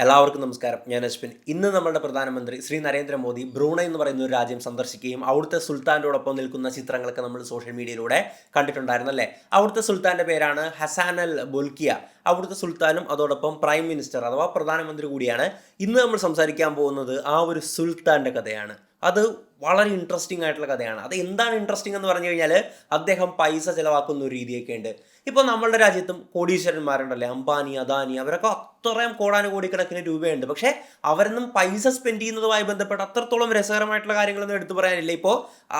എല്ലാവർക്കും നമസ്കാരം. ഞാൻ അശ്വിൻ. ഇന്ന് നമ്മളുടെ പ്രധാനമന്ത്രി ശ്രീ നരേന്ദ്രമോദി ബ്രൂണൈ എന്ന് പറയുന്ന ഒരു രാജ്യം സന്ദർശിക്കുകയും അവിടുത്തെ സുൽത്താനോടൊപ്പം നിൽക്കുന്ന ചിത്രങ്ങളൊക്കെ നമ്മൾ സോഷ്യൽ മീഡിയയിലൂടെ കണ്ടിട്ടുണ്ടായിരുന്നല്ലേ. അവിടുത്തെ സുൽത്താൻ്റെ പേരാണ് ഹസാൻ അൽ ബൊൽക്കിയ. അവിടുത്തെ സുൽത്താനും അതോടൊപ്പം പ്രൈം മിനിസ്റ്റർ അഥവാ പ്രധാനമന്ത്രി കൂടിയാണ്. ഇന്ന് നമ്മൾ സംസാരിക്കാൻ പോകുന്നത് ആ ഒരു സുൽത്താൻ്റെ കഥയാണ്. അത് വളരെ ഇൻട്രസ്റ്റിംഗ് ആയിട്ടുള്ള കഥയാണ്. അത് എന്താണ് ഇൻട്രസ്റ്റിംഗ് എന്ന് പറഞ്ഞു കഴിഞ്ഞാൽ അദ്ദേഹം പൈസ ചിലവാക്കുന്ന ഒരു രീതിയൊക്കെ ഉണ്ട്. ഇപ്പോൾ നമ്മളുടെ രാജ്യത്തും കോടീശ്വരന്മാരുണ്ടല്ലേ, അംബാനി, അദാനി, അവരൊക്കെ അത്രയും കോടാനുകോടിക്കണക്കിന് രൂപയുണ്ട്. പക്ഷേ അവരൊന്നും പൈസ സ്പെൻഡ് ചെയ്യുന്നതുമായി ബന്ധപ്പെട്ട് അത്രത്തോളം രസകരമായിട്ടുള്ള കാര്യങ്ങളൊന്നും എടുത്തു പറയാനില്ല. ഇപ്പോൾ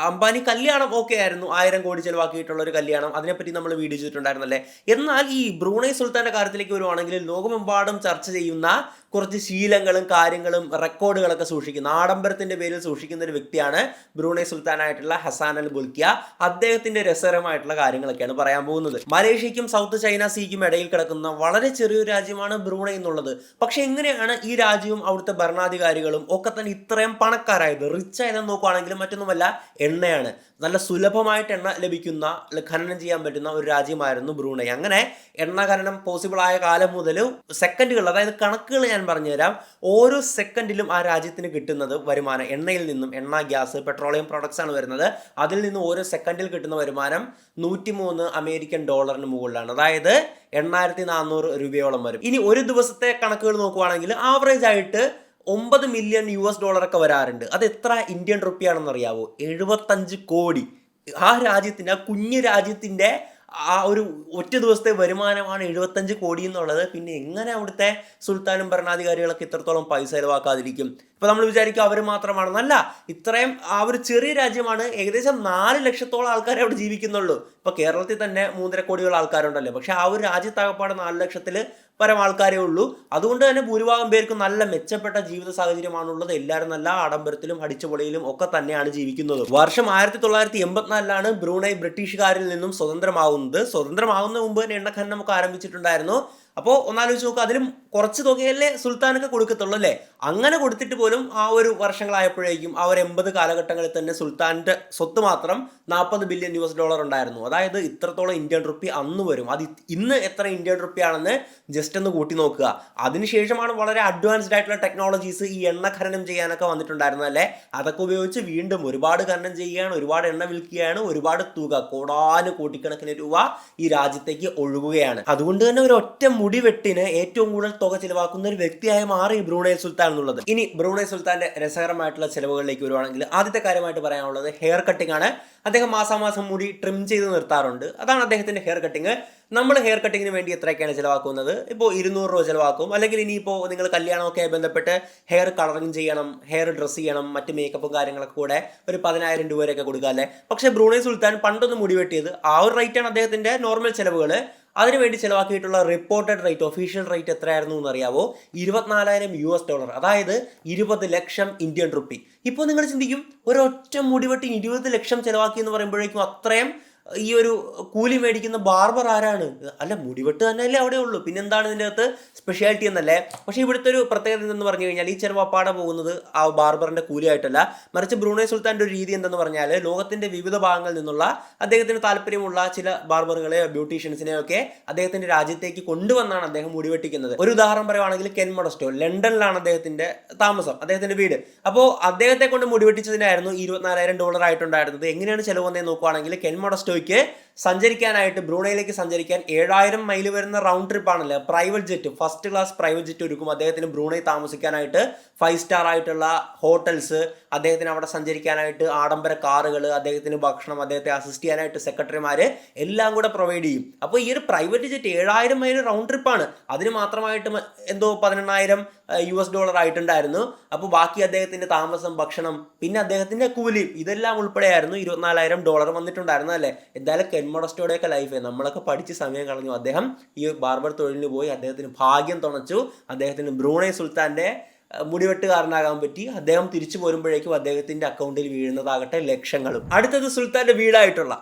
അംബാനി കല്യാണം ഓക്കെ ആയിരുന്നു, 1000 കോടി ചിലവാക്കിയിട്ടുള്ള ഒരു കല്യാണം, അതിനെപ്പറ്റി നമ്മൾ വീഡിയോ ചെയ്തിട്ടുണ്ടായിരുന്നല്ലേ. എന്നാൽ ഈ ബ്രൂണൈ സുൽത്താൻ്റെ കാര്യത്തിലേക്ക് വരുവാണെങ്കിൽ ലോകമെമ്പാടും ചർച്ച ചെയ്യുന്ന കുറച്ച് ശീലങ്ങളും കാര്യങ്ങളും റെക്കോർഡുകളൊക്കെ സൂക്ഷിക്കുന്ന, ആഡംബരത്തിൻ്റെ പേരിൽ സൂക്ഷിക്കുന്ന ഒരു വ്യക്തിയാണ് ബ്രൂണൈ സുൽത്താനായിട്ടുള്ള ഹസാൻ അൽ ബുൽക്കിയ. അദ്ദേഹത്തിൻ്റെ രസകരമായിട്ടുള്ള കാര്യങ്ങളൊക്കെയാണ് പറയാൻ പോകുന്നത്. മലേഷ്യയ്ക്കും സൗത്ത് ചൈന സീക്കും ഇടയിൽ കിടക്കുന്ന വളരെ ചെറിയൊരു രാജ്യമാണ് ബ്രൂണൈ എന്നുള്ളത്. പക്ഷെ എങ്ങനെയാണ് ഈ രാജ്യവും അവിടുത്തെ ഭരണാധികാരികളും ഒക്കെ തന്നെ ഇത്രയും പണക്കാരായത്? റിച്ച് ആയതെന്ന് നോക്കുകയാണെങ്കിലും മറ്റൊന്നുമല്ല, എണ്ണയാണ്. നല്ല സുലഭമായിട്ട് എണ്ണ ലഭിക്കുന്ന, ഖനനം ചെയ്യാൻ പറ്റുന്ന ഒരു രാജ്യമായിരുന്നു ബ്രൂണൈ. അങ്ങനെ എണ്ണ ഖനനം പോസിബിൾ ആയ കാലം മുതൽ സെക്കൻഡുകൾ, അതായത് കണക്കുകൾ ഞാൻ പറഞ്ഞുതരാം. ഓരോ സെക്കൻഡിലും ആ രാജ്യത്തിന് കിട്ടുന്നത് വരുമാനം എണ്ണയിൽ നിന്നും, എണ്ണ, ഗ്യാസ്, പെട്രോളിയം പ്രോഡക്ട്സ് ആണ് വരുന്നത്. അതിൽ നിന്ന് ഓരോ സെക്കൻഡിൽ കിട്ടുന്ന വരുമാനം 103 അമേരിക്കൻ ഡോളറിന് മുകളിലാണ്. അതായത് 8400 രൂപയോളം വരും. ഇനി ഒരു ദിവസത്തെ കണക്കുകൾ നോക്കുവാണെങ്കിൽ ആവറേജ് ആയിട്ട് 9 മില്യൺ US$ ഒക്കെ വരാറുണ്ട്. അത് എത്ര ഇന്ത്യൻ റുപ്പിയാണെന്ന് അറിയാവോ? 75 കോടി. ആ രാജ്യത്തിൻ്റെ, ആ കുഞ്ഞു രാജ്യത്തിൻ്റെ ആ ഒരു ഒറ്റ ദിവസത്തെ വരുമാനമാണ് 75 കോടി എന്നുള്ളത്. പിന്നെ എങ്ങനെ അവിടുത്തെ സുൽത്താനും ഭരണാധികാരികളൊക്കെ ഇത്രത്തോളം പൈസ ചിലവാക്കാതിരിക്കും? ഇപ്പോൾ നമ്മൾ വിചാരിക്കും അവർ മാത്രമാണെന്നല്ല, ഇത്രയും ആ ഒരു ചെറിയ രാജ്യമാണ്. ഏകദേശം 4 ലക്ഷത്തോളം ആൾക്കാരെ അവിടെ ജീവിക്കുന്നുള്ളൂ. ഇപ്പോൾ കേരളത്തിൽ തന്നെ 3.5 കോടിയുള്ള ആൾക്കാരുണ്ടല്ലോ. പക്ഷേ ആ ഒരു രാജ്യത്താകപ്പാടെ 4 ലക്ഷത്തിൽ പരം ആൾക്കാരേ ഉള്ളൂ. അതുകൊണ്ട് തന്നെ ഭൂരിഭാഗം പേർക്കും നല്ല മെച്ചപ്പെട്ട ജീവിത സാഹചര്യമാണുള്ളത്. എല്ലാവരും നല്ല ആഡംബരത്തിലും അടിച്ചുപൊളിയിലും ഒക്കെ തന്നെയാണ് ജീവിക്കുന്നത്. വർഷം 1984 ബ്രൂണൈ ബ്രിട്ടീഷുകാരിൽ നിന്നും സ്വതന്ത്രമാകുന്നത്. സ്വതന്ത്രമാകുന്ന മുമ്പ് തന്നെ എണ്ണ ഖനനം ഒക്കെ ആരംഭിച്ചിട്ടുണ്ടായിരുന്നു. അപ്പോൾ ഒന്നാലോചിച്ച് നോക്കുക, അതിലും കുറച്ച് തുകയല്ലേ സുൽത്താനൊക്കെ കൊടുക്കത്തുള്ളൂ അല്ലേ? അങ്ങനെ കൊടുത്തിട്ട് പോലും ആ ഒരു വർഷങ്ങളായപ്പോഴേക്കും ആ ഒരു 80 കാലഘട്ടങ്ങളിൽ തന്നെ സുൽത്താൻ്റെ സ്വത്ത് മാത്രം 40 ബില്യൺ US$ ഉണ്ടായിരുന്നു. അതായത് ഇത്രത്തോളം ഇന്ത്യൻ റുപ്പി അന്ന് വരും. അത് ഇന്ന് എത്ര ഇന്ത്യൻ റുപ്പി ആണെന്ന് ജസ്റ്റ് ഒന്ന് കൂട്ടി നോക്കുക. അതിനുശേഷമാണ് വളരെ അഡ്വാൻസ്ഡ് ആയിട്ടുള്ള ടെക്നോളജീസ് ഈ എണ്ണ ഖനനം ചെയ്യാനൊക്കെ വന്നിട്ടുണ്ടായിരുന്നത് അല്ലേ. അതൊക്കെ ഉപയോഗിച്ച് വീണ്ടും ഒരുപാട് ഖനനം ചെയ്യുകയാണ്, ഒരുപാട് എണ്ണ വിൽക്കുകയാണ്, ഒരുപാട് തുക, കോടിക്കണക്കിന് രൂപ ഈ രാജ്യത്തേക്ക് ഒഴുകുകയാണ്. അതുകൊണ്ട് തന്നെ ഒരു ഒറ്റ മുടിവെട്ടിന് ഏറ്റവും കൂടുതൽ തുക ചിലവാക്കുന്ന ഒരു വ്യക്തിയായി മാറി ബ്രൂണൈ സുൽത്താൻ എന്നുള്ളത്. ഇനി ബ്രൂണൈ സുൽത്താന്റെ രസകരമായിട്ടുള്ള ചിലവുകളിലേക്ക് വരുവാണെങ്കിൽ ആദ്യത്തെ കാര്യമായിട്ട് പറയാനുള്ളത് ഹെയർ കട്ടിംഗ് ആണ്. അദ്ദേഹം മാസാമാസം മുടി ട്രിം ചെയ്ത് നിർത്താറുണ്ട്. അതാണ് അദ്ദേഹത്തിന്റെ ഹെയർ കട്ടിങ്. നമ്മൾ ഹെയർ കട്ടിങ്ങിന് വേണ്ടി എത്രയൊക്കെയാണ് ചിലവാക്കുന്നത്? ഇപ്പോൾ 200 രൂപ ചിലവാക്കും. അല്ലെങ്കിൽ ഇനിയിപ്പോൾ നിങ്ങൾ കല്യാണമൊക്കെ ബന്ധപ്പെട്ട് ഹെയർ കളറിങ് ചെയ്യണം, ഹെയർ ഡ്രസ്സ് ചെയ്യണം, മറ്റ് മേക്കപ്പും കാര്യങ്ങളൊക്കെ കൂടെ ഒരു 10,000 രൂപ വരെയൊക്കെ കൊടുക്കുക അല്ലേ. പക്ഷേ ബ്രൂണൈ സുൽത്താൻ പണ്ടൊന്ന് മുടി വെട്ടിയത് ആ ഒരു റേറ്റാണ് അദ്ദേഹത്തിന്റെ നോർമൽ ചിലവുകൾ. അതിനുവേണ്ടി ചിലവാക്കിയിട്ടുള്ള റിപ്പോർട്ടഡ് റേറ്റ്, ഒഫീഷ്യൽ റേറ്റ് എത്രയായിരുന്നു എന്നറിയാവോ? 24,000 US$, അതായത് 20 ലക്ഷം ഇന്ത്യൻ റുപ്പി. ഇപ്പോൾ നിങ്ങൾ ചിന്തിക്കും, ഒരൊറ്റ മുടിവെട്ടിന് 20 ലക്ഷം ചിലവാക്കി എന്ന് പറയുമ്പോഴേക്കും അത്രയും ഈ ഒരു കൂലി മേടിക്കുന്ന ബാർബർ ആരാണ്? അല്ല, മുടിവെട്ട് തന്നെയല്ലേ അവിടെ ഉള്ളൂ. പിന്നെന്താണ് ഇതിൻ്റെ അകത്ത് സ്പെഷ്യാലിറ്റി എന്നല്ലേ? പക്ഷേ ഇവിടുത്തെ ഒരു പ്രത്യേകത എന്തെന്ന് പറഞ്ഞു കഴിഞ്ഞാൽ ഈ ചിലവപ്പാടെ പോകുന്നത് ആ ബാർബറിൻ്റെ കൂലിയായിട്ടല്ല, മറിച്ച് ബ്രൂണൈ സുൽത്താൻ്റെ ഒരു രീതി എന്തെന്ന് പറഞ്ഞാൽ ലോകത്തിൻ്റെ വിവിധ ഭാഗങ്ങളിൽ നിന്നുള്ള അദ്ദേഹത്തിന് താല്പര്യമുള്ള ചില ബാർബറുകളെയോ ബ്യൂട്ടീഷ്യൻസിനെയോ ഒക്കെ അദ്ദേഹത്തിൻ്റെ രാജ്യത്തേക്ക് കൊണ്ടുവന്നാണ് അദ്ദേഹം മുടിവെട്ടിക്കുന്നത്. ഒരു ഉദാഹരണം പറയുവാണെങ്കിൽ കെൻ മൊഡസ്റ്റോ, ലണ്ടനിലാണ് അദ്ദേഹത്തിൻ്റെ താമസം, അദ്ദേഹത്തിൻ്റെ വീട്. അപ്പോൾ അദ്ദേഹത്തെ കൊണ്ട് മുടിവെട്ടിച്ചതിനായിരുന്നു $24,000 ആയിട്ടുണ്ടായിരുന്നത്. എങ്ങനെയാണ് ചിലവ് വന്നതെന്ന് നോക്കുകയാണെങ്കിൽ കെൻ മൊഡസ്റ്റോ സഞ്ചരിക്കാനായിട്ട്, ബ്രൂണൈയിലേക്ക് സഞ്ചരിക്കാൻ 7000 മൈൽ വരുന്ന റൗണ്ട് ട്രിപ്പ് ആണല്ലോ, private jet, first class private jet ഒരുക്കും അദ്ദേഹത്തിന് ബ്രൂണൈ താമസിക്കാനായിട്ട്. 5 സ്റ്റാർ ആയിട്ടുള്ള ഹോട്ടൽസ്, അദ്ദേഹത്തിന് അവിടെ സഞ്ചരിക്കാനായിട്ട് ആഡംബര കാറുകൾ, അദ്ദേഹത്തിന് ഭക്ഷണം, അദ്ദേഹത്തെ അസിസ്റ്റ് ചെയ്യാനായിട്ട് സെക്രട്ടറിമാർ എല്ലാം കൂടെ പ്രൊവൈഡ് ചെയ്യും. അപ്പോൾ ഈ ഒരു പ്രൈവറ്റ് ജെറ്റ് 7000 മൈൽ റൗണ്ട് ട്രിപ്പാണ്. അതിന് മാത്രമായിട്ട് എന്തോ 18,000 US$ ആയിട്ടുണ്ടായിരുന്നു. അപ്പോൾ ബാക്കി അദ്ദേഹത്തിൻ്റെ താമസം, ഭക്ഷണം, പിന്നെ അദ്ദേഹത്തിൻ്റെ കൂലി, ഇതെല്ലാം ഉൾപ്പെടെയായിരുന്നു $24,000 വന്നിട്ടുണ്ടായിരുന്നു അല്ലേ. എന്തായാലും കെൻ മൊഡസ്റ്റോയുടെയൊക്കെ ലൈഫ് നമ്മളൊക്കെ പഠിച്ച് സമയം കളഞ്ഞു. അദ്ദേഹം ഈ ബാർബർ തൊഴിലിന് പോയി, അദ്ദേഹത്തിന് ഭാഗ്യം തുണച്ചു, അദ്ദേഹത്തിന് ബ്രൂണൈ സുൽത്താൻ്റെ മുടിവെട്ടുകാരനാകാൻ പറ്റി. അദ്ദേഹം തിരിച്ചു പോരുമ്പോഴേക്കും അദ്ദേഹത്തിന്റെ അക്കൗണ്ടിൽ വീഴുന്നതാകട്ടെ ലക്ഷങ്ങളും. അടുത്തത് സുൽത്താന്റെ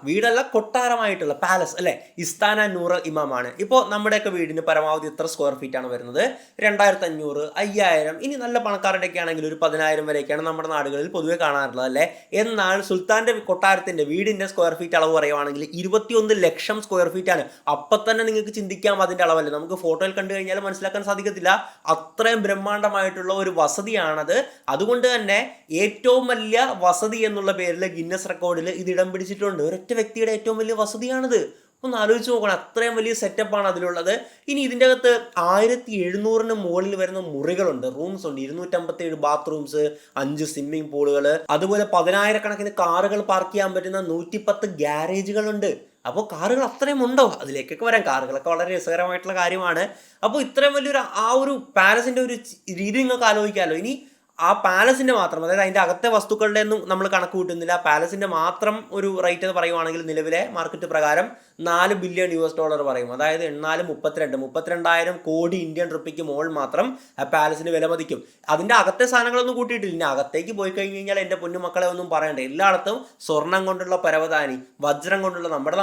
വീടല്ല കൊട്ടാരമായിട്ടുള്ള പാലസ് അല്ലെ, ഇസ്താന നൂർ ഇമാമാണ്. ഇപ്പോൾ നമ്മുടെയൊക്കെ വീടിന് പരമാവധി എത്ര സ്ക്വയർ ഫീറ്റ് ആണ് വരുന്നത്? 2500, 5000. ഇനി നല്ല പണക്കാരുടെയൊക്കെ ആണെങ്കിൽ ഒരു 10,000 വരെയൊക്കെയാണ് നമ്മുടെ നാടുകളിൽ പൊതുവെ കാണാറുള്ളത് അല്ലേ. എന്നാൽ സുൽത്താന്റെ കൊട്ടാരത്തിന്റെ വീടിന്റെ സ്ക്വയർ ഫീറ്റ് അളവ് പറയുവാണെങ്കിൽ 21 ലക്ഷം സ്ക്വയർ ഫീറ്റ് ആണ്. അപ്പം തന്നെ നിങ്ങൾക്ക് ചിന്തിക്കാം അതിന്റെ അളവല്ലേ. നമുക്ക് ഫോട്ടോയിൽ കണ്ടു കഴിഞ്ഞാൽ മനസ്സിലാക്കാൻ സാധിക്കത്തില്ല. അത്രയും ബ്രഹ്മാണ്ഡമായിട്ടുള്ള ഒരു വസതിയാണത്. അതുകൊണ്ട് തന്നെ ഏറ്റവും വലിയ വസതി എന്നുള്ള പേരിൽ ഗിന്നസ് റെക്കോർഡിൽ ഇത് ഇടം പിടിച്ചിട്ടുണ്ട്. ഒരൊറ്റ വ്യക്തിയുടെ ഏറ്റവും വലിയ വസതിയാണിത്. ഒന്ന് ആലോചിച്ച് നോക്കണം, അത്രയും വലിയ സെറ്റപ്പാണ് അതിലുള്ളത്. ഇനി ഇതിൻ്റെ അകത്ത് 1700 മുകളിൽ വരുന്ന മുറികളുണ്ട്, റൂംസ് ഉണ്ട്, 257 ബാത്റൂംസ്, 5 സ്വിമ്മിംഗ് പൂളുകൾ, അതുപോലെ 10,000 കാറുകൾ പാർക്ക് ചെയ്യാൻ പറ്റുന്ന 110 ഗ്യാരേജുകളുണ്ട്. അപ്പോൾ കാറുകൾ അത്രയും ഉണ്ടോ? അതിലേക്കൊക്കെ വരാം. കാറുകളൊക്കെ വളരെ രസകരമായിട്ടുള്ള കാര്യമാണ്. അപ്പോൾ ഇത്രയും വലിയൊരു ഒരു പാലസിൻ്റെ ഒരു രീതി നിങ്ങൾക്ക് ആലോചിക്കാമല്ലോ. ഇനി ആ പാലസിൻ്റെ മാത്രം, അതായത് അതിൻ്റെ അകത്തെ വസ്തുക്കളുടെ ഒന്നും നമ്മൾ കണക്ക് കൂട്ടുന്നില്ല, പാലസിൻ്റെ മാത്രം ഒരു റേറ്റ് എന്ന് പറയുവാണെങ്കിൽ നിലവിലെ മാർക്കറ്റ് പ്രകാരം $4 ബില്യൺ പറയും. അതായത് 32,000 കോടി ഇന്ത്യൻ റുപ്പിക്ക് മുകളിൽ മാത്രം ആ പാലസിന് വില മതിക്കും. അതിൻ്റെ അകത്തെ സാധനങ്ങളൊന്നും കൂട്ടിയിട്ടില്ല. ഇനി അകത്തേക്ക് പോയി കഴിഞ്ഞ് കഴിഞ്ഞാൽ എൻ്റെ പൊന്നുമക്കളെ ഒന്നും പറയണ്ട. എല്ലായിടത്തും സ്വർണം കൊണ്ടുള്ള പരവതാനി, വജ്രം കൊണ്ടുള്ള, നമ്മുടെ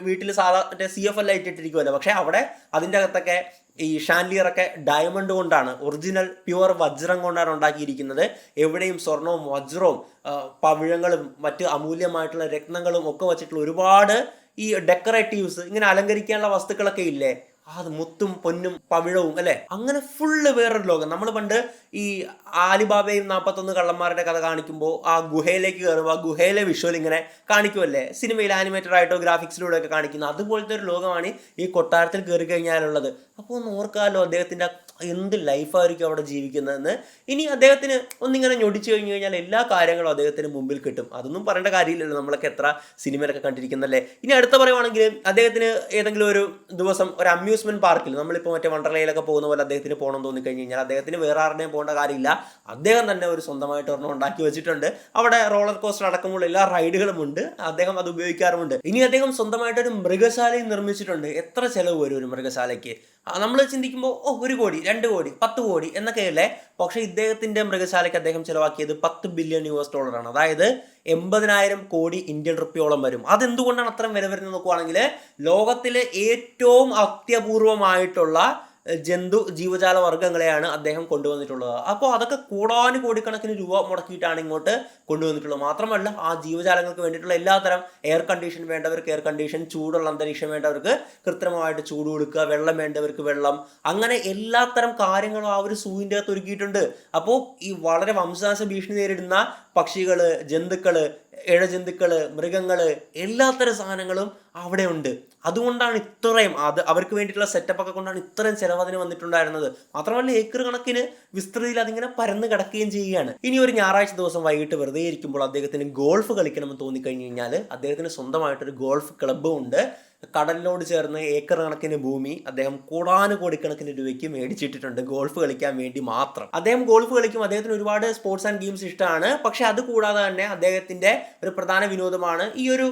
വീട്ടിൽ സാധാരണ CF എല്ലാം ഇട്ടിട്ടിരിക്കുമല്ലോ, പക്ഷേ അവിടെ അതിൻ്റെ അകത്തൊക്കെ ഈ ഷാൻലിയറൊക്കെ ഡയമണ്ട് കൊണ്ടാണ്, ഒറിജിനൽ പ്യുവർ വജ്രം കൊണ്ടാണ് ഉണ്ടാക്കിയിരിക്കുന്നത്. എവിടെയും സ്വർണവും വജ്രവും പവിഴങ്ങളും മറ്റ് അമൂല്യമായിട്ടുള്ള രത്നങ്ങളും ഒക്കെ വച്ചിട്ടുള്ള ഒരുപാട് ഈ ഡെക്കറേറ്റീവ്സ്, ഇങ്ങനെ അലങ്കരിക്കാനുള്ള വസ്തുക്കളൊക്കെ ഇല്ലേ, അത് മുത്തും പൊന്നും പവിഴവും അല്ലെ, അങ്ങനെ ഫുള്ള് വേറൊരു ലോകം. നമ്മൾ പണ്ട് ഈ ആലിബാബയും 41 കള്ളന്മാരുടെ കഥ കാണിക്കുമ്പോൾ ആ ഗുഹയിലേക്ക് കയറുമ്പോൾ ആ ഗുഹയിലെ വിഷ്വൽ ഇങ്ങനെ കാണിക്കുമല്ലേ, സിനിമയിൽ ആനിമേറ്റഡ് ആയിട്ടോ ഗ്രാഫിക്സിലൂടെ ഒക്കെ കാണിക്കുന്നത്, അതുപോലത്തെ ഒരു ലോകമാണ് ഈ കൊട്ടാരത്തിൽ കയറി കഴിഞ്ഞാലുള്ളത്. അപ്പോൾ ഒന്ന് ഓർക്കാമല്ലോ അദ്ദേഹത്തിൻ്റെ എന്ത് ലൈഫായിരിക്കും അവിടെ ജീവിക്കുന്നതെന്ന്. ഇനി അദ്ദേഹത്തിന് ഒന്നിങ്ങനെ ഞൊടിച്ചു കഴിഞ്ഞു കഴിഞ്ഞാൽ എല്ലാ കാര്യങ്ങളും അദ്ദേഹത്തിന് മുമ്പിൽ കിട്ടും. അതൊന്നും പറയേണ്ട കാര്യമില്ലല്ലോ, നമ്മളൊക്കെ എത്ര സിനിമയിലൊക്കെ കണ്ടിരിക്കുന്നല്ലേ. ഇനി അടുത്ത പറയുവാണെങ്കിൽ അദ്ദേഹത്തിന് ഏതെങ്കിലും ഒരു ദിവസം ഒരു അമ്യൂസ്മെന്റ് പാർക്കിൽ, നമ്മളിപ്പോൾ മറ്റേ വണ്ടർലയിലൊക്കെ പോകുന്ന പോലെ അദ്ദേഹത്തിന് പോകണം തോന്നിക്കഴിഞ്ഞ് കഴിഞ്ഞാൽ അദ്ദേഹത്തിന് വേറെ ആരുടെയും പോകേണ്ട കാര്യമില്ല. അദ്ദേഹം തന്നെ ഒരു സ്വന്തമായിട്ട് ഒരെണ്ണം ഉണ്ടാക്കി വെച്ചിട്ടുണ്ട്. അവിടെ റോളർ കോസ്റ്റർ അടക്കമുള്ള എല്ലാ റൈഡുകളും ഉണ്ട്, അദ്ദേഹം അത് ഉപയോഗിക്കാറുമുണ്ട്. ഇനി അദ്ദേഹം സ്വന്തമായിട്ടൊരു മൃഗശാലയും നിർമ്മിച്ചിട്ടുണ്ട്. എത്ര ചെലവ് വരും ഒരു മൃഗശാലയ്ക്ക്? നമ്മൾ ചിന്തിക്കുമ്പോൾ 1 കോടി, 2 കോടി, 10 കോടി എന്നൊക്കെയല്ലേ. പക്ഷേ ഇദ്ദേഹത്തിൻ്റെ മൃഗശാലയ്ക്ക് അദ്ദേഹം ചിലവാക്കിയത് $10 ബില്യൺ ആണ്. അതായത് 80,000 കോടി ഇന്ത്യൻ റുപ്പിയോളം വരും. അതെന്തുകൊണ്ടാണ് അത്രയും വില വരുന്നത് നോക്കുവാണെങ്കിൽ, ലോകത്തിലെ ഏറ്റവും അത്യപൂർവമായിട്ടുള്ള ജീവജാല വർഗ്ഗങ്ങളെയാണ് അദ്ദേഹം കൊണ്ടുവന്നിട്ടുള്ളത്. അപ്പോൾ അതൊക്കെ കോടിക്കണക്കിന് രൂപ മുടക്കിയിട്ടാണ് ഇങ്ങോട്ട് കൊണ്ടുവന്നിട്ടുള്ളത്. മാത്രമല്ല ആ ജീവജാലങ്ങൾക്ക് വേണ്ടിയിട്ടുള്ള എല്ലാത്തരം എയർ കണ്ടീഷൻ വേണ്ടവർക്ക് എയർ കണ്ടീഷൻ, ചൂടുള്ള അന്തരീക്ഷം വേണ്ടവർക്ക് കൃത്രിമമായിട്ട് ചൂട് കൊടുക്കുക, വെള്ളം വേണ്ടവർക്ക് വെള്ളം, അങ്ങനെ എല്ലാത്തരം കാര്യങ്ങളും ആ ഒരു സൂവിൻ്റെ അകത്ത് ഒരുക്കിയിട്ടുണ്ട്. അപ്പോൾ ഈ വളരെ വംശനാശ ഭീഷണി നേരിടുന്ന പക്ഷികൾ, ജന്തുക്കൾ, ഇഴജന്തുക്കൾ, മൃഗങ്ങൾ, എല്ലാത്തരം സാധനങ്ങളും അവിടെ ഉണ്ട്. അതുകൊണ്ടാണ് ഇത്രയും അവർക്ക് വേണ്ടിയിട്ടുള്ള സെറ്റപ്പൊക്കെ കൊണ്ടാണ് ഇത്രയും ചിലവ് അതിന് വന്നിട്ടുണ്ടായിരുന്നത്. മാത്രമല്ല ഏക്കർ കണക്കിന് വിസ്തൃതിയിൽ അതിങ്ങനെ പരന്ന് കിടക്കുകയും ചെയ്യുകയാണ്. ഇനി ഒരു ഞായറാഴ്ച ദിവസം വൈകിട്ട് വെറുതെ ഇരിക്കുമ്പോൾ അദ്ദേഹത്തിന് ഗോൾഫ് കളിക്കണമെന്ന് തോന്നിക്കഴിഞ്ഞ് കഴിഞ്ഞാൽ അദ്ദേഹത്തിന് സ്വന്തമായിട്ടൊരു ഗോൾഫ് ക്ലബ്ബും ഉണ്ട്. കടലിനോട് ചേർന്ന് ഏക്കർ കണക്കിന് ഭൂമി അദ്ദേഹം കോടിക്കണക്കിന് രൂപയ്ക്ക് മേടിച്ചിട്ടിട്ടുണ്ട് ഗോൾഫ് കളിക്കാൻ വേണ്ടി മാത്രം. അദ്ദേഹം ഗോൾഫ് കളിക്കും, അദ്ദേഹത്തിന് ഒരുപാട് സ്പോർട്സ് ആൻഡ് ഗെയിംസ് ഇഷ്ടമാണ്. പക്ഷെ അത് കൂടാതെ തന്നെ അദ്ദേഹത്തിൻ്റെ ഒരു പ്രധാന വിനോദമാണ് ഈ ഒരു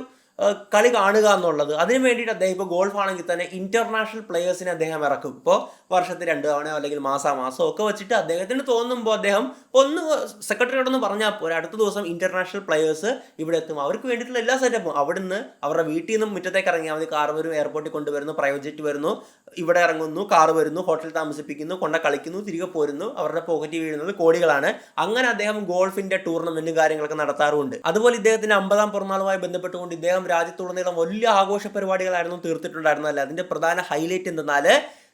കളി കാണുക എന്നുള്ളത്. അതിന് വേണ്ടിയിട്ട് അദ്ദേഹം ഇപ്പോൾ ഗോൾഫ് ആണെങ്കിൽ തന്നെ ഇന്റർനാഷണൽ പ്ലെയേഴ്സിനെ അദ്ദേഹം ഇറക്കും. ഇപ്പോൾ വർഷത്തിൽ 2 തവണയോ അല്ലെങ്കിൽ മാസാമാസം ഒക്കെ വെച്ചിട്ട് അദ്ദേഹത്തിന് തോന്നുമ്പോൾ അദ്ദേഹം ഒന്ന് സെക്രട്ടറിയോടൊന്ന് പറഞ്ഞാൽ പോരാ, അടുത്ത ദിവസം ഇന്റർനാഷണൽ പ്ലെയേഴ്സ് ഇവിടെ എത്തും. അവർക്ക് വേണ്ടിയിട്ടുള്ള എല്ലാ സെറ്റപ്പും അവിടുന്ന് അവരുടെ വീട്ടിൽ നിന്നും മുറ്റത്തേക്ക് ഇറങ്ങിയാൽ മതി. കാർ വരും, എയർപോർട്ടിൽ കൊണ്ടുവരുന്നു, പ്രൈവറ്റ് ജെറ്റ് വരുന്നു, ഇവിടെ ഇറങ്ങുന്നു, കാർ വരുന്നു, ഹോട്ടലിൽ താമസിപ്പിക്കുന്നു, കളിക്കുന്നു, തിരികെ പോരുന്നു, അവരുടെ പോക്കറ്റിൽ വീഴുന്നത് കോടികളാണ്. അങ്ങനെ അദ്ദേഹം ഗോൾഫിന്റെ ടൂർണമെന്റ് കാര്യങ്ങളൊക്കെ നടത്താറുണ്ട്. അതുപോലെ ഇദ്ദേഹത്തിന്റെ 50ാം പിറന്നാളുമായി ബന്ധപ്പെട്ടുകൊണ്ട് ഇദ്ദേഹം രാജ്യത്തുടനീളം വലിയ ആഘോഷ പരിപാടികളായിരുന്നു തീർത്തിട്ടുണ്ടായിരുന്നല്ലേ. അതിന്റെ പ്രധാന ഹൈലൈറ്റ് എന്തെന്നാൽ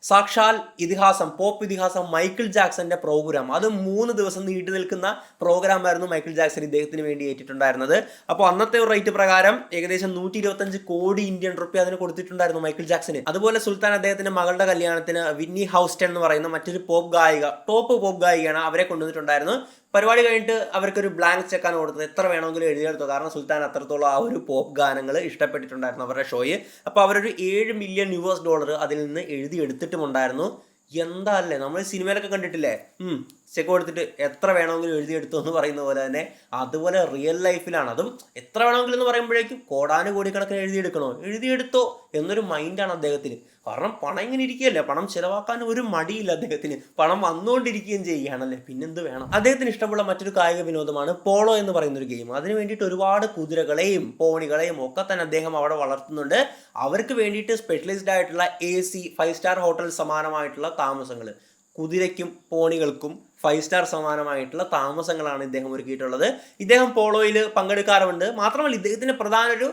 സാക്ഷാൽ ഇതിഹാസം, പോപ്പ് ഇതിഹാസം മൈക്കിൾ ജാക്സന്റെ പ്രോഗ്രാം. അത് 3 ദിവസം നീണ്ടു നിൽക്കുന്ന പ്രോഗ്രാമായിരുന്നു മൈക്കിൾ ജാക്സൺ ഇദ്ദേഹത്തിന് വേണ്ടി ഏറ്റിട്ടുണ്ടായിരുന്നത്. അപ്പോൾ അന്നത്തെ ഒരു റേറ്റ് പ്രകാരം ഏകദേശം 125 കോടി ഇന്ത്യൻ റുപ്യ അതിന് കൊടുത്തിട്ടുണ്ടായിരുന്നു മൈക്കിൾ ജാക്സന്. അതുപോലെ സുൽത്താൻ അദ്ദേഹത്തിന്റെ മകളുടെ കല്യാണത്തിന് വിന്നി ഹൗസ്റ്റൺ എന്ന് പറയുന്ന മറ്റൊരു ടോപ്പ് പോപ്പ് ഗായികയാണ്, അവരെ കൊണ്ടുവന്നിട്ടുണ്ടായിരുന്നു. പരിപാടി കഴിഞ്ഞിട്ട് അവർക്കൊരു ബ്ലാങ്ക് ചെക്കാണ് കൊടുത്തത്, എത്ര വേണമെങ്കിലും എഴുതിയെടുത്തു. കാരണം സുൽത്താൻ അത്രത്തോളം ആ ഒരു പോപ്പ് ഗാനങ്ങൾ ഇഷ്ടപ്പെട്ടിട്ടുണ്ടായിരുന്നു അവരുടെ ഷോയിൽ. അപ്പോൾ അവരൊരു $7 മില്യൺ അതിൽ നിന്ന് എഴുതിയെടുത്തിട്ടുമുണ്ടായിരുന്നു. എന്താ അല്ലേ, നമ്മൾ സിനിമയിലൊക്കെ കണ്ടിട്ടില്ലേ, ചെക്ക് കൊടുത്തിട്ട് എത്ര വേണമെങ്കിലും എഴുതിയെടുത്തു എന്ന് പറയുന്ന പോലെ തന്നെ അതുപോലെ റിയൽ ലൈഫിലാണ്. അതും എത്ര വേണമെങ്കിലും എന്ന് പറയുമ്പോഴേക്കും കോടിക്കണക്കിന് എഴുതിയെടുക്കണോ, എഴുതിയെടുത്തോ എന്നൊരു മൈൻഡാണ് അദ്ദേഹത്തിന്. കാരണം പണം ഇങ്ങനെ ഇരിക്കുകയല്ലേ, പണം ചിലവാക്കാൻ ഒരു മടിയില്ല അദ്ദേഹത്തിന്, പണം വന്നുകൊണ്ടിരിക്കുകയും ചെയ്യുകയാണല്ലേ, പിന്നെന്ത് വേണം. അദ്ദേഹത്തിന് ഇഷ്ടമുള്ള മറ്റൊരു കായിക വിനോദമാണ് പോളോ എന്ന് പറയുന്ന ഒരു ഗെയിം. അതിന് വേണ്ടിയിട്ട് ഒരുപാട് കുതിരകളെയും പോണികളെയും ഒക്കെ തന്നെ അദ്ദേഹം അവിടെ വളർത്തുന്നുണ്ട്. അവർക്ക് വേണ്ടിയിട്ട് സ്പെഷ്യലൈസ്ഡ് ആയിട്ടുള്ള AC 5 സ്റ്റാർ ഹോട്ടൽ സമാനമായിട്ടുള്ള താമസങ്ങൾ, കുതിരയ്ക്കും പോണികൾക്കും 5 സ്റ്റാർ സമാനമായിട്ടുള്ള താമസങ്ങളാണ് ഇദ്ദേഹം ഒരുക്കിയിട്ടുള്ളത്. ഇദ്ദേഹം പോളോയിൽ പങ്കെടുക്കാറുണ്ട്. മാത്രമല്ല ഇദ്ദേഹത്തിൻ്റെ പ്രധാന ഒരു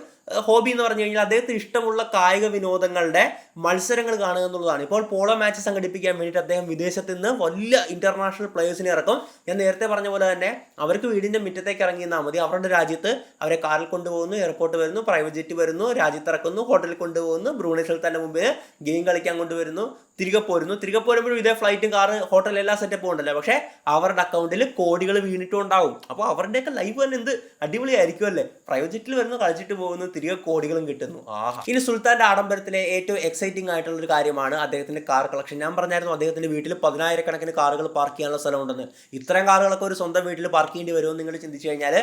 ഹോബി എന്ന് പറഞ്ഞു കഴിഞ്ഞാൽ അദ്ദേഹത്തിന് ഇഷ്ടമുള്ള കായിക വിനോദങ്ങളുടെ മത്സരങ്ങൾ കാണുക എന്നുള്ളതാണ്. ഇപ്പോൾ പോളോ മാച്ച് സംഘടിപ്പിക്കാൻ വേണ്ടിയിട്ട് അദ്ദേഹം വിദേശത്ത് നിന്ന് വലിയ ഇന്റർനാഷണൽ പ്ലേയേഴ്സിനെ ഇറക്കും. ഞാൻ നേരത്തെ പറഞ്ഞ പോലെ തന്നെ അവർക്ക് വീടിൻ്റെ മുറ്റത്തേക്ക് ഇറങ്ങിയെന്നാൽ മതി, അവരുടെ രാജ്യത്ത് അവരെ കാറിൽ കൊണ്ടുപോകുന്നു, എയർപോർട്ട് വരുന്നു, പ്രൈവറ്റ് ജെറ്റ് വരുന്നു, രാജ്യത്ത് ഇറക്കുന്നു, ഹോട്ടലിൽ കൊണ്ടുപോകുന്നു, ബ്രൂണൈ സുൽത്താൻ്റെ മുമ്പിൽ ഗെയിം കളിക്കാൻ കൊണ്ടുവരുന്നു, തിരികെ പോരുമ്പോഴും ഇതേ ഫ്ലൈറ്റും കാറ് ഹോട്ടൽ എല്ലാ സെറ്റപ്പും ഉണ്ടല്ലോ. പക്ഷേ അവരുടെ അക്കൗണ്ടിൽ കോടികൾ വീണിട്ടും ഉണ്ടാവും. അപ്പോൾ അവരുടെയൊക്കെ ലൈഫ് തന്നെ എന്ത് അടിപൊളിയായിരിക്കും അല്ലേ. പ്രൈവറ്റ് ജെറ്റിൽ വരുന്നു, കളിച്ചിട്ട് പോകുന്നു, തിരികെ കോടികളും കിട്ടുന്നു. ആഹാ. ഇനി സുൽത്താന്റെ ആഡംബരത്തിലെ ഏറ്റവും എക്സൈറ്റിംഗ് ആയിട്ടുള്ള ഒരു കാര്യമാണ് അദ്ദേഹത്തിന്റെ കാർ കളക്ഷൻ. ഞാൻ പറഞ്ഞായിരുന്നു അദ്ദേഹത്തിന്റെ വീട്ടിൽ 10,000 കാറുകൾ പാർക്ക് ചെയ്യാനുള്ള സ്ഥലമുണ്ടെന്ന്. ഇത്രയും കാറുകളൊക്കെ ഒരു സ്വന്തം വീട്ടിൽ പാർക്ക് ചെയ്യേണ്ടി വരുമെന്ന് നിങ്ങൾ ചിന്തിച്ചു കഴിഞ്ഞാൽ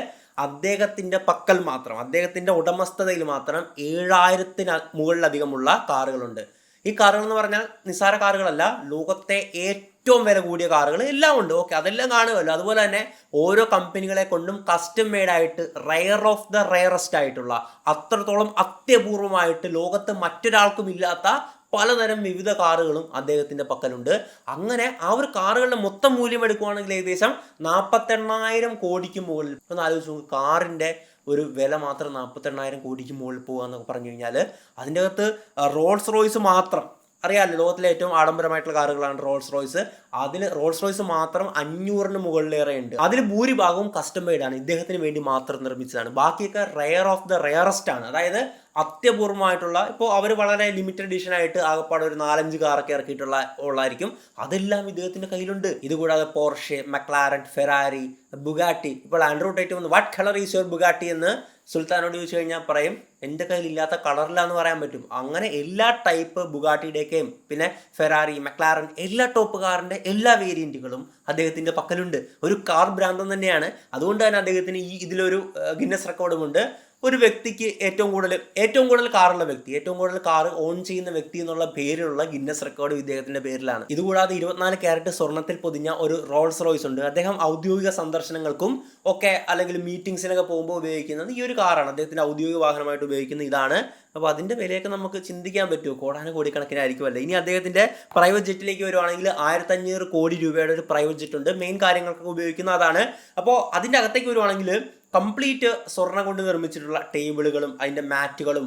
അദ്ദേഹത്തിന്റെ പക്കൽ മാത്രം, അദ്ദേഹത്തിന്റെ ഉടമസ്ഥതയിൽ മാത്രം 7,000 മുകളിലധികമുള്ള കാറുകളുണ്ട്. ഈ കാറുകൾ എന്ന് പറഞ്ഞാൽ നിസ്സാര കാറുകളല്ല, ലോകത്തെ ഏറ്റവും വില കൂടിയ കാറുകൾ എല്ലാം ഉണ്ട്. ഓക്കെ, അതെല്ലാം കാണുമല്ലോ. അതുപോലെ തന്നെ ഓരോ കമ്പനികളെ കൊണ്ടും കസ്റ്റം മെയ്ഡായിട്ട് റെയർ ഓഫ് ദ റെയറസ്റ്റ് ആയിട്ടുള്ള, അത്രത്തോളം അത്യപൂർവമായിട്ട് ലോകത്ത് മറ്റൊരാൾക്കും ഇല്ലാത്ത പലതരം വിവിധ കാറുകളും അദ്ദേഹത്തിൻ്റെ പക്കലുണ്ട്. അങ്ങനെ ആ ഒരു കാറുകളുടെ മൊത്തം മൂല്യം എടുക്കുകയാണെങ്കിൽ ഏകദേശം 48,000 കോടിക്ക് മുകളിൽ. ഒന്ന് ആലോചിച്ചു, കാറിൻ്റെ ഒരു വില മാത്രം 48,000 കോടിക്ക് മുകളിൽ പോകുക എന്നൊക്കെ പറഞ്ഞു കഴിഞ്ഞാൽ അതിൻ്റെ അകത്ത് റോൾസ് റോയ്സ് മാത്രം, അറിയാമല്ലോ ലോകത്തിലെ ഏറ്റവും ആഡംബരമായിട്ടുള്ള കാറുകളാണ് റോൾസ് റോയ്സ്. അതിൽ റോൾസ് റോയ്സ് മാത്രം 500 മുകളിലേറെ ഉണ്ട്. അതിൽ ഭൂരിഭാഗവും കസ്റ്റം മെയ്ഡാണ്, ഇദ്ദേഹത്തിന് വേണ്ടി മാത്രം നിർമ്മിച്ചതാണ്. ബാക്കിയൊക്കെ റെയർ ഓഫ് ദ റെയറസ്റ്റ് ആണ്. അതായത് അത്യപൂർവമായിട്ടുള്ള, ഇപ്പോൾ അവർ വളരെ ലിമിറ്റഡ് എഡിഷൻ ആയിട്ട് ആകപ്പാടെ ഒരു 4-5 കാറൊക്കെ ഇറക്കിയിട്ടുള്ള ഉള്ളായിരിക്കും. അതെല്ലാം ഇദ്ദേഹത്തിൻ്റെ കയ്യിലുണ്ട്. ഇതുകൂടാതെ പോർഷെ, മക്ലാരൻ, ഫെറാരി, ബുഗാട്ടി. ഇപ്പോൾ ആൻഡ്രൂ ടൈറ്റ് വന്ന് what colour is your Bugatti എന്ന് സുൽത്താനോട് ചോദിച്ചു കഴിഞ്ഞാൽ പറയും എൻ്റെ കയ്യിൽ ഇല്ലാത്ത കളറില്ല എന്ന് പറയാൻ പറ്റും. അങ്ങനെ എല്ലാ ടൈപ്പ് ബുഗാട്ടിയുടെയൊക്കെയും പിന്നെ ഫെറാറി, മക്ലാരൻ, എല്ലാ ടോപ്പ് കാറിൻ്റെ എല്ലാ വേരിയൻറ്റുകളും അദ്ദേഹത്തിൻ്റെ പക്കലുണ്ട്. ഒരു കാർ ഭ്രാന്തം തന്നെയാണ്. അതുകൊണ്ട് തന്നെ അദ്ദേഹത്തിന് ഇതിലൊരു ഗിന്നസ് റെക്കോർഡുമുണ്ട്. ഒരു വ്യക്തിക്ക് ഏറ്റവും കൂടുതൽ കാറുള്ള വ്യക്തി, ഏറ്റവും കൂടുതൽ കാർ ഓൺ ചെയ്യുന്ന വ്യക്തി എന്നുള്ള പേരിലുള്ള ഗിന്നസ് റെക്കോർഡ് ഇദ്ദേഹത്തിന്റെ പേരിലാണ്. ഇതുകൂടാതെ 24 ക്യാരറ്റ് സ്വർണ്ണത്തിൽ പൊതിഞ്ഞ ഒരു റോൾസ് റോയ്സ് ഉണ്ട്. അദ്ദേഹം ഔദ്യോഗിക സന്ദർശനങ്ങൾക്കും ഒക്കെ അല്ലെങ്കിൽ മീറ്റിംഗ്സിനൊക്കെ പോകുമ്പോൾ ഉപയോഗിക്കുന്നത് ഈ ഒരു കാറാണ്. അദ്ദേഹത്തിന്റെ ഔദ്യോഗിക വാഹനമായിട്ട് ഉപയോഗിക്കുന്ന ഇതാണ്. അപ്പോൾ അതിൻ്റെ വിലയൊക്കെ നമുക്ക് ചിന്തിക്കാൻ പറ്റുമോ, കോടിക്കണക്കിനായിരിക്കുമല്ലോ. ഇനി അദ്ദേഹത്തിൻ്റെ പ്രൈവറ്റ് ജെറ്റിലേക്ക് വരുവാണെങ്കിൽ 1,500 കോടി രൂപയുടെ ഒരു പ്രൈവറ്റ് ജെറ്റ് ഉണ്ട്. മെയിൻ കാര്യങ്ങൾക്കൊക്കെ ഉപയോഗിക്കുന്ന അതാണ്. അപ്പോൾ അതിൻ്റെ അകത്തേക്ക് വരുവാണെങ്കിൽ കംപ്ലീറ്റ് സ്വർണ്ണം കൊണ്ട് നിർമ്മിച്ചിട്ടുള്ള ടേബിളുകളും അതിൻ്റെ മാറ്റുകളും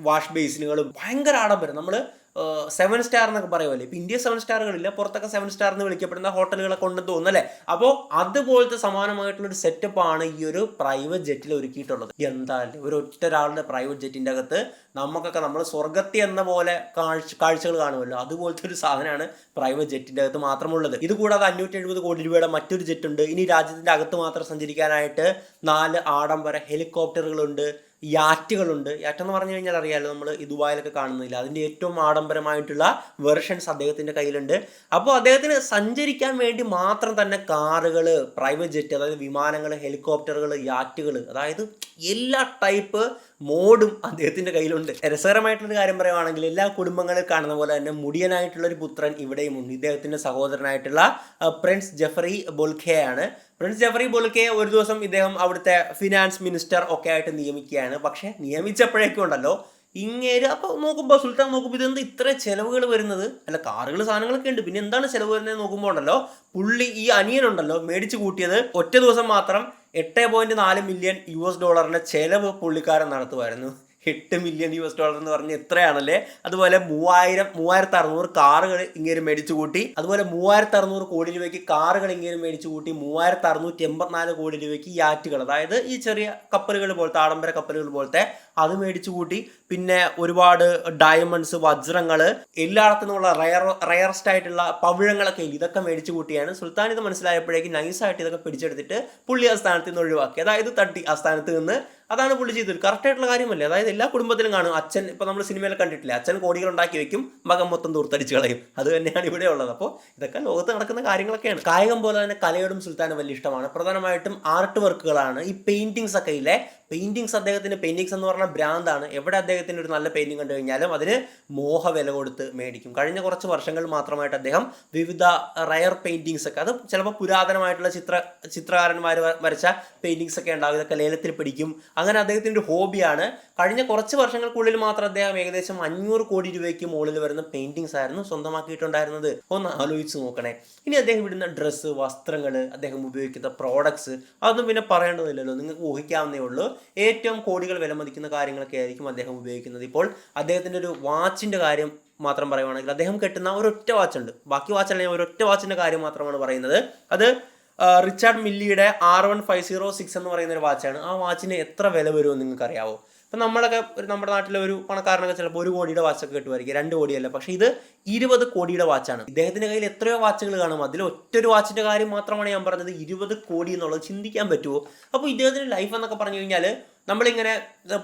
വാഷ് ബേസിനുകളും ഭയങ്കര ആഡംബരം. നമ്മൾ 7 സ്റ്റാർ എന്നൊക്കെ പറയുമല്ലേ. ഇപ്പം ഇന്ത്യ 7 സ്റ്റാറുകളില്ല, പുറത്തൊക്കെ 7 സ്റ്റാർ എന്ന് വിളിക്കപ്പെടുന്ന ഹോട്ടലുകളെ കൊണ്ടെന്ന് തോന്നുന്നല്ലേ. അപ്പോൾ അതുപോലത്തെ സമാനമായിട്ടുള്ളൊരു സെറ്റപ്പാണ് ഈ ഒരു പ്രൈവറ്റ് ജെറ്റിൽ ഒരുക്കിയിട്ടുള്ളത്. എന്തായാലും ഒരു ഒരാളുടെ പ്രൈവറ്റ് ജെറ്റിൻ്റെ അകത്ത് നമുക്കൊക്കെ നമ്മൾ സ്വർഗത്തി എന്ന പോലെ കാഴ്ചകൾ കാണുമല്ലോ, അതുപോലത്തെ ഒരു സാധനമാണ് പ്രൈവറ്റ് ജെറ്റിൻ്റെ അകത്ത് മാത്രമുള്ളത്. ഇതുകൂടാതെ 570 കോടി രൂപയുടെ മറ്റൊരു ജെറ്റ് ഉണ്ട്. ഇനി രാജ്യത്തിൻ്റെ അകത്ത് മാത്രം സഞ്ചരിക്കാനായിട്ട് 4 ആഡംബര ഹെലികോപ്റ്ററുകളുണ്ട്, യാറ്റുകളുണ്ട്. യാറ്റെന്ന് പറഞ്ഞു കഴിഞ്ഞാൽ അറിയാമല്ലോ, നമ്മൾ ഈ ദുബായിലൊക്കെ കാണുന്നില്ല, അതിൻ്റെ ഏറ്റവും ആഡംബരമായിട്ടുള്ള വെർഷൻസ് അദ്ദേഹത്തിൻ്റെ കയ്യിലുണ്ട്. അപ്പോൾ അദ്ദേഹത്തിന് സഞ്ചരിക്കാൻ വേണ്ടി മാത്രം തന്നെ കാറുകൾ, പ്രൈവറ്റ് ജെറ്റ്, അതായത് വിമാനങ്ങൾ, ഹെലികോപ്റ്ററുകൾ, യാറ്റുകൾ, അതായത് എല്ലാ ടൈപ്പ് മോഡും അദ്ദേഹത്തിൻ്റെ കയ്യിലുണ്ട്. രസകരമായിട്ടുള്ളൊരു കാര്യം പറയുവാണെങ്കിൽ എല്ലാ കുടുംബങ്ങളിൽ കാണുന്ന പോലെ തന്നെ മുടിയനായിട്ടുള്ളൊരു പുത്രൻ ഇവിടെയും ഉണ്ട്. ഇദ്ദേഹത്തിൻ്റെ സഹോദരനായിട്ടുള്ള പ്രിൻസ് ജെഫറി ബൊൽഖെയാണ്. പ്രിൻസ് ജെഫറി ബൊൽഖെ ഒരു ദിവസം ഇദ്ദേഹം അവിടുത്തെ ഫിനാൻസ് മിനിസ്റ്റർ ഒക്കെ ആയിട്ട് നിയമിക്കുകയാണ്. പക്ഷേ നിയമിച്ചപ്പോഴേക്കും ഉണ്ടല്ലോ ഇങ്ങേര്, അപ്പോൾ നോക്കുമ്പോൾ സുൽത്താൻ നോക്കുമ്പോൾ ഇതെന്ത് ഇത്ര ചിലവുകൾ വരുന്നത്, അല്ല കാറുകൾ സാധനങ്ങളൊക്കെ ഉണ്ട്, പിന്നെ എന്താണ് ചിലവ് വരുന്നത് നോക്കുമ്പോൾ ഉണ്ടല്ലോ പുള്ളി ഈ അനിയനുണ്ടല്ലോ മേടിച്ച് കൂട്ടിയത് ഒറ്റ ദിവസം മാത്രം $8.4 മില്യൺ ചിലവ് പുള്ളിക്കാരൻ നടത്തുമായിരുന്നു. $8 മില്യൺ എന്ന് പറഞ്ഞാൽ എത്രയാണല്ലേ. അതുപോലെ 3,600 കാറുകൾ ഇങ്ങനെ മേടിച്ചു കൂട്ടി. അതുപോലെ 3,600 കോടി രൂപയ്ക്ക് കാറുകൾ ഇങ്ങനെ മേടിച്ചു കൂട്ടി. 3,684 കോടി രൂപയ്ക്ക് യാറ്റുകൾ, അതായത് ഈ ചെറിയ കപ്പലുകൾ പോലത്തെ, ആഡംബര കപ്പലുകൾ പോലത്തെ അത് മേടിച്ചു കൂട്ടി. പിന്നെ ഒരുപാട് ഡയമണ്ട്സ്, വജ്രങ്ങൾ, എല്ലായിടത്തു നിന്നുള്ള റയറസ്റ്റ് ആയിട്ടുള്ള പവിഴങ്ങളൊക്കെ ഇതൊക്കെ മേടിച്ചു കൂട്ടിയാണ്. സുൽത്താൻ ഇത് മനസ്സിലായപ്പോഴേക്കും നൈസായിട്ട് ഇതൊക്കെ പിടിച്ചെടുത്തിട്ട് പുള്ളി ആ സ്ഥാനത്ത് നിന്ന് ഒഴിവാക്കി, അതായത് തട്ടി ആ സ്ഥാനത്ത് നിന്ന്. അതാണ് പുള്ളി ചെയ്തത്. കറക്റ്റായിട്ടുള്ള കാര്യമല്ലേ. അതായത് എല്ലാ കുടുംബത്തിലും കാണും അച്ഛൻ, ഇപ്പോൾ നമ്മൾ സിനിമയിൽ കണ്ടിട്ടില്ലേ, അച്ഛൻ കോടികൾ ഉണ്ടാക്കി വെക്കും, മകൻ മൊത്തം ദൂർത്തടിച്ച് കളയും. അത് തന്നെയാണ് ഇവിടെ ഉള്ളത്. അപ്പോൾ ഇതൊക്കെ ലോകത്ത് നടക്കുന്ന കാര്യങ്ങളൊക്കെയാണ്. കായികം പോലെ തന്നെ കലയോടും സുൽത്താന് വലിയ ഇഷ്ടമാണ്. പ്രധാനമായിട്ടും ആർട്ട് വർക്കുകളാണ്. ഈ പെയിന്റിങ്സ് ഒക്കെ ഇല്ലേ, അദ്ദേഹത്തിന് പെയിൻറ്റിങ്സ് എന്ന് പറഞ്ഞാൽ ഭ്രാന്താണ്. എവിടെ അദ്ദേഹത്തിന് ഒരു നല്ല പെയിൻറ്റിങ് കണ്ടു കഴിഞ്ഞാലും അതിന് വില കൊടുത്ത് മേടിക്കും. കഴിഞ്ഞ കുറച്ച് വർഷങ്ങൾ മാത്രമായിട്ട് അദ്ദേഹം വിവിധ റയർ പെയിൻറ്റിങ്സ് ഒക്കെ, അത് ചിലപ്പോൾ പുരാതനമായിട്ടുള്ള ചിത്രകാരന്മാർ വരച്ച പെയിൻറ്റിങ്സ് ഒക്കെ ഉണ്ടാവും, ഇതൊക്കെ ലേലത്തിൽ പിടിക്കും. അങ്ങനെ അദ്ദേഹത്തിൻ്റെ ഒരു ഹോബിയാണ്. കഴിഞ്ഞ കുറച്ച് വർഷങ്ങൾക്കുള്ളിൽ മാത്രം അദ്ദേഹം ഏകദേശം 500 കോടി രൂപയ്ക്ക് മുകളിൽ വരുന്ന പെയിൻറ്റിങ്സ് ആയിരുന്നു സ്വന്തമാക്കിയിട്ടുണ്ടായിരുന്നത്. ഒന്ന് ആലോചിച്ച് നോക്കണേ. ഇനി അദ്ദേഹം ഇടുന്ന ഡ്രസ്സ്, വസ്ത്രങ്ങൾ, അദ്ദേഹം ഉപയോഗിക്കുന്ന പ്രോഡക്ട്സ്, അതൊന്നും പിന്നെ പറയേണ്ടതില്ലല്ലോ, നിങ്ങൾക്ക് ഊഹിക്കാവുന്നേ ഉള്ളൂ. ഏറ്റവും കോടികൾ വിലമതിക്കുന്ന കാര്യങ്ങളൊക്കെ ആയിരിക്കും അദ്ദേഹം ഉപയോഗിക്കുന്നത്. ഇപ്പോൾ അദ്ദേഹത്തിൻ്റെ ഒരു വാച്ചിൻ്റെ കാര്യം മാത്രം പറയുവാണെങ്കിൽ അദ്ദേഹം കെട്ടുന്ന ഒരൊറ്റ വാച്ചുണ്ട്, ബാക്കി വാച്ചല്ല, ഞാൻ ഒരൊറ്റ വാച്ചിൻ്റെ കാര്യം മാത്രമാണ് പറയുന്നത്. അത് റിച്ചാർഡ് മില്ലിയുടെ R1506 എന്ന് പറയുന്ന ഒരു വാച്ചാണ്. ആ വാച്ചിന് എത്ര വില വരുമെന്ന് നിങ്ങൾക്കറിയാവോ? ഇപ്പം നമ്മളൊക്കെ നമ്മുടെ നാട്ടിലെ ഒരു പണക്കാരനൊക്കെ ചിലപ്പോൾ 1 കോടിയുടെ വാച്ചൊക്കെ കിട്ടുമായിരിക്കും, 2 കോടിയല്ല. പക്ഷേ ഇത് 20 കോടിയുടെ വാച്ചാണ്. ഇദ്ദേഹത്തിൻ്റെ കയ്യിൽ എത്രയോ വാച്ചുകൾ കാണും, അതിൽ ഒറ്റൊരു വാച്ചിൻ്റെ കാര്യം മാത്രമാണ് ഞാൻ പറഞ്ഞത്. 20 കോടി എന്നുള്ളത് ചിന്തിക്കാൻ പറ്റുമോ? അപ്പോൾ ഇദ്ദേഹത്തിൻ്റെ ലൈഫ് എന്നൊക്കെ പറഞ്ഞു കഴിഞ്ഞാൽ നമ്മളിങ്ങനെ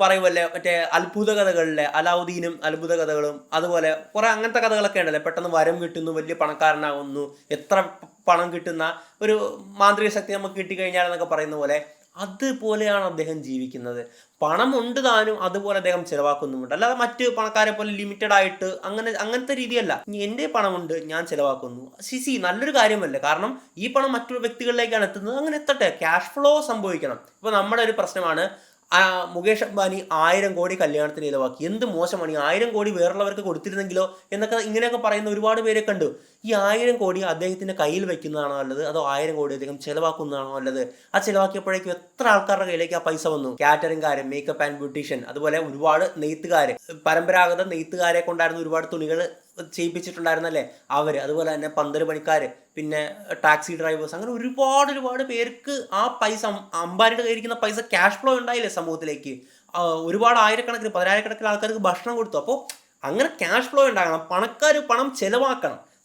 പറയുമല്ലേ, മറ്റേ അത്ഭുത കഥകളിലെ അലാവുദ്ദീനും അത്ഭുത കഥകളും അതുപോലെ കുറേ അങ്ങനത്തെ കഥകളൊക്കെ ഉണ്ടല്ലേ, പെട്ടെന്ന് വരം കിട്ടുന്നു, വലിയ പണക്കാരനാകുന്നു, എത്ര പണം കിട്ടുന്ന ഒരു മാന്ത്രിക ശക്തി നമുക്ക് കിട്ടിക്കഴിഞ്ഞാൽ എന്നൊക്കെ പറയുന്ന പോലെ, അതുപോലെയാണ് അദ്ദേഹം ജീവിക്കുന്നത്. പണമുണ്ട് താനും, അതുപോലെ അദ്ദേഹം ചിലവാക്കുന്നുമുണ്ട്. അല്ലാതെ മറ്റ് പണക്കാരെ പോലെ ലിമിറ്റഡ് ആയിട്ട് അങ്ങനത്തെ രീതിയല്ല. എൻ്റെ പണമുണ്ട്, ഞാൻ ചിലവാക്കുന്നു. നല്ലൊരു കാര്യമല്ലേ? കാരണം ഈ പണം മറ്റൊരു വ്യക്തികളിലേക്കാണ് എത്തുന്നത്. അങ്ങനെ എത്തട്ടെ, ക്യാഷ് ഫ്ലോ സംഭവിക്കണം. ഇപ്പോൾ നമ്മുടെ ഒരു പ്രശ്നമാണ്, മുകേഷ് അംബാനി 1000 കോടി കല്യാണത്തിന് ചിലവാക്കി, എന്ത് മോശമാണ്, 1000 കോടി വേറുള്ളവർക്ക് കൊടുത്തിരുന്നെങ്കിലോ എന്നൊക്കെ ഇങ്ങനെയൊക്കെ പറയുന്ന ഒരുപാട് പേരെ കണ്ടു. ഈ 1000 കോടി അദ്ദേഹത്തിൻ്റെ കയ്യിൽ വെക്കുന്നതാണോ നല്ലത്, അതോ 1000 കോടി അദ്ദേഹം ചിലവാക്കുന്നതാണോ നല്ലത്? ആ ചിലവാക്കിയപ്പോഴേക്കും എത്ര ആൾക്കാരുടെ കയ്യിലേക്ക് ആ പൈസ വന്നു? കാറ്ററിംഗുകാർ, മേക്കപ്പ് ആൻഡ് ബ്യൂട്ടീഷ്യൻ, അതുപോലെ ഒരുപാട് നെയ്ത്തുകാർ, പരമ്പരാഗത നെയ്ത്തുകാരെ കൊണ്ടായിരുന്നു ഒരുപാട് തുണികൾ ചെയ്യിപ്പിച്ചിട്ടുണ്ടായിരുന്നല്ലേ അവർ, അതുപോലെ തന്നെ പന്തല് പണിക്കാർ, പിന്നെ ടാക്സി ഡ്രൈവേഴ്സ്, അങ്ങനെ ഒരുപാട് പേർക്ക് ആ പൈസ, അംബാനിയുടെ കയ്യിരിക്കുന്ന പൈസ ക്യാഷ് ഫ്ലോ ഉണ്ടായില്ലേ സമൂഹത്തിലേക്ക്. ഒരുപാട് ആയിരക്കണക്കിന് 10,000-കണക്കിന് ആൾക്കാർക്ക് ഭക്ഷണം കൊടുത്തു. അപ്പോൾ അങ്ങനെ ക്യാഷ് ഫ്ലോ ഉണ്ടാകണം. പണക്കാർ പണം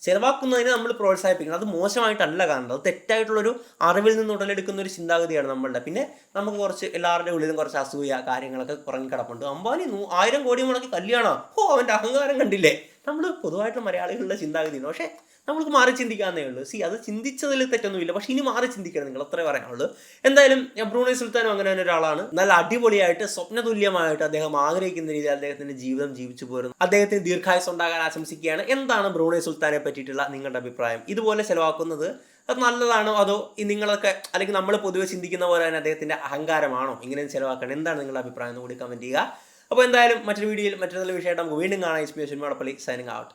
ചിലവാക്കുന്നതിനെ നമ്മൾ പ്രോത്സാഹിപ്പിക്കണം. അത് മോശമായിട്ടല്ല കാണുന്നത്, അത് തെറ്റായിട്ടുള്ളൊരു അറിവിൽ നിന്ന് ഉടലെടുക്കുന്ന ഒരു ചിന്താഗതിയാണ് നമ്മളുടെ. പിന്നെ നമുക്ക് കുറച്ച് എല്ലാവരുടെ ഉള്ളിലും കുറച്ച് അസൂയ കാര്യങ്ങളൊക്കെ കുറഞ്ഞ് കിടപ്പുണ്ട്. അംബാനി 1000 കോടി മുടക്കി കല്യാണം, അവൻ്റെ അഹങ്കാരം കണ്ടില്ലേ? നമ്മൾ പൊതുവായിട്ട് മലയാളികളുടെ ചിന്താഗതിയാണ്. പക്ഷേ നമ്മൾക്ക് മാറി ചിന്തിക്കാവുന്നേ ഉള്ളൂ. അത് ചിന്തിച്ചതിൽ തെറ്റൊന്നുമില്ല, പക്ഷെ ഇനി മാറി ചിന്തിക്കണം, നിങ്ങൾ അത്രേ പറയാനുള്ളൂ. എന്തായാലും ബ്രൂണൈ സുൽത്താനും അങ്ങനെ തന്നെ ഒരാളാണ്. നല്ല അടിപൊളിയായിട്ട് സ്വപ്നതുല്യമായിട്ട് അദ്ദേഹം ആഗ്രഹിക്കുന്ന രീതിയിൽ അദ്ദേഹത്തിന്റെ ജീവിതം ജീവിച്ചു പോരുന്നു. അദ്ദേഹത്തിന് ദീർഘായുസ് ഉണ്ടാകാൻ ആശംസിക്കുകയാണ്. എന്താണ് ബ്രൂണൈ സുൽത്താനെ പറ്റിയിട്ടുള്ള നിങ്ങളുടെ അഭിപ്രായം? ഇതുപോലെ ചെലവാക്കുന്നത് അത് നല്ലതാണോ, അതോ നിങ്ങളൊക്കെ അല്ലെങ്കിൽ നമ്മൾ പൊതുവെ ചിന്തിക്കുന്ന പോലെ തന്നെ അദ്ദേഹത്തിന്റെ അഹങ്കാരമാണോ ഇങ്ങനെ ചെലവാക്കണം? എന്താണ് നിങ്ങളുടെ അഭിപ്രായം എന്ന് കൂടി കമന്റ് ചെയ്യുക. അപ്പോൾ എന്തായാലും മറ്റൊരു വീഡിയോയിൽ മറ്റൊരു വിഷയമായിട്ട് നമുക്ക് വീണ്ടും കാണാം. Inspiration Madappally signing out.